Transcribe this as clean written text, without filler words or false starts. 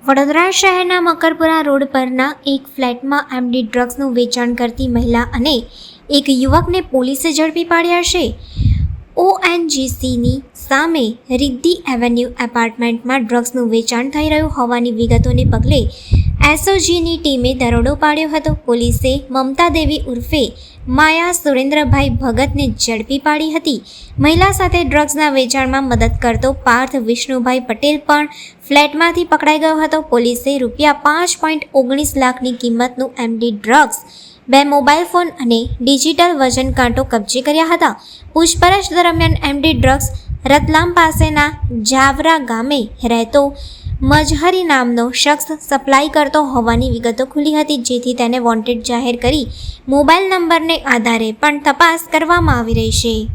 વડોદરા શહેરના મકરપુરા રોડ પરના એક ફ્લેટમાં એમડી ડ્રગ્સનું વેચાણ કરતી મહિલા અને એક યુવકને પોલીસે ઝડપી પાડ્યા છે. ઓએનજીસીની સામે રિદ્ધિ એવન્યુ એપાર્ટમેન્ટમાં ડ્રગ્સનું વેચાણ થઈ રહ્યું હોવાની વિગતોને પગલે એસઓજીની ટીમે દરોડો પાડ્યો હતો. પોલીસે મમતા દેવી ઉર્ફે માયા સુરેન્દ્રભાઈ ભગતને ઝડપી પાડી હતી. મહિલા સાથે ડ્રગ્સના વેચાણમાં મદદ કરતો પાર્થ વિષ્ણુભાઈ પટેલ પણ ફ્લેટમાંથી પકડાઈ ગયો હતો. પોલીસે ₹5.19 લાખની કિંમતનું એમડી ડ્રગ્સ, 2 મોબાઈલ ફોન અને ડિજિટલ વજન કાંટો કબજે કર્યા હતા. પૂછપરછ દરમિયાન એમડી ડ્રગ્સ રતલામ પાસેના જાવરા ગામે રહેતો મજહરી નામનો શખ્સ સપ્લાય કરતો હોવાની વિગતો ખુલી હતી, જેથી તેને વોન્ટેડ જાહેર કરી મોબાઈલ નંબરને આધારે પણ તપાસ કરવામાં આવી રહી છે.